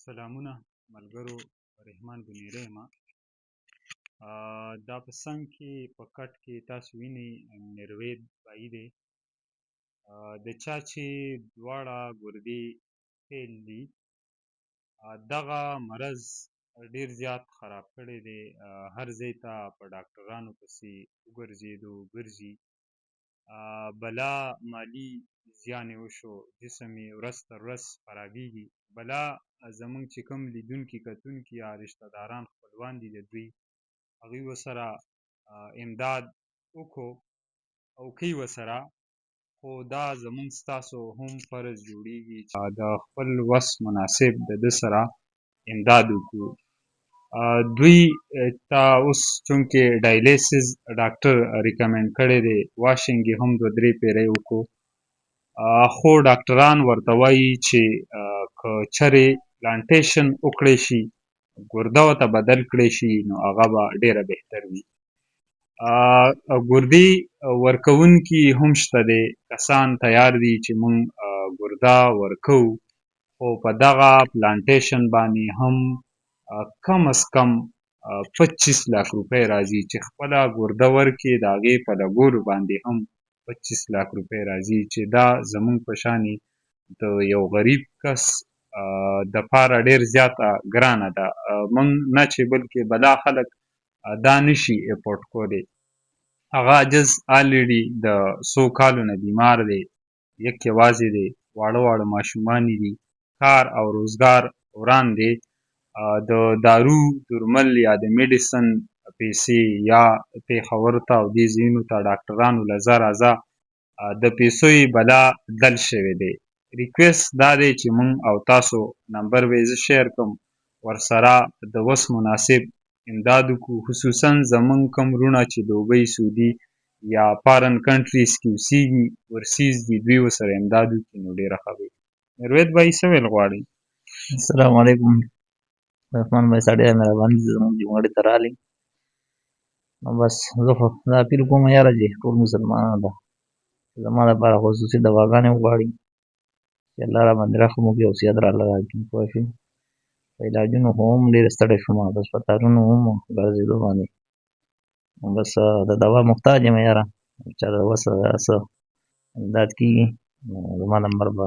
سلامونه ملګرو، رحمان بونیره یم. دا په څنګ کې په کټ کې تاسو وینئ میروید بایي دی، د چا چې دواړه ګردې فیل دي. دغه مرض ډېر زیات خراب کړی دی، هر ځای ته په ډاکټرانو پسې وګرځېدو ګرځي. بلا مالي زیان یې وشو، جسم یې ورځ تر ورځ خرابېږي. بلا زموږ چې کوم لیدونکي کتونکي یا رشته داران خپلوان دي د دوی، هغوی ورسره امداد وکړو او کوي ورسره، خو دا زموږ ستاسو هم فرض جوړېږي چې د خپل وس مناسب د ده سره امداد وکړو. دوی ته اوس چونکې ډایلیسس ډاکټر ریکمنډ کړی دی، واشنګ یې هم 2-3 پیرۍ وکړو، خو ډاکټران ورته وایي چې که چېرې پلانټیشن وکړی شي، ګرده ورته بدل کړی شي، نو هغه به ډېره بهتر وي. ګردې ورکوونکي هم شته دی، کسان تیار دي چې موږ ګرده ورکوو، خو په دغه پلانټیشن باندې هم کم از کم 25 لک روپۍ راځي. چې خپله ګرده ورکړي، د هغې په لګولو باندې هم 25 لک روپۍ راځي، چې دا زموږ په شانې د یو غریب کس دپاره ډېر زیاته ګرانه ده. موږ نه چې بلکې بلا خلک دا نشي افورډ کولی. هغه عجز الریډي د څو کالو نه بیمار دی، یک یوازې دی، واړه واړه ماشومان یې دي، کار او روزګار وران دی. د دارو درمل یا د میډیسن پیسې یا پېښور ته او دې ځایونو ته ډاکټرانو له ځه راځه، د پیسو یې بلا دل شوی دی. ریکویسټ دا دی چې موږ او تاسو نمبر به یې زه شیر کړم، ورسره د وس مناسب امداد وکړو، خصوصا زموږ کوم وروڼه چې دوبۍ، سعودي یا فارن کنټریز کې اوسېږي، ورسیز دي، دوی ورسره امداد وکړي نو ډېره ښه وي. میروید بایي څه ویل غواړئ؟ السلام علیکم. رحمان بھائی سړی مهرباني زموږ جومړې ته راغلې، نو بس زه خو دا اپیل کوم یاره چې ټول مسلمانانو ته زما دپاره خصوصي دواګانې وغواړي چې الله راباندې رحم وکړي او صحت راله راکړي. پوه شوې؟ په علاجونو خو هم ډېر ستړی شوم، په هسپتالونو هم ګرځېدو باندې نو بس د دوا محتاج یم یاره. چا د وسه څه امداد کېږي نو زما نمبر به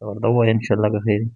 ورته ووایه، انشاءالله که خیر وي.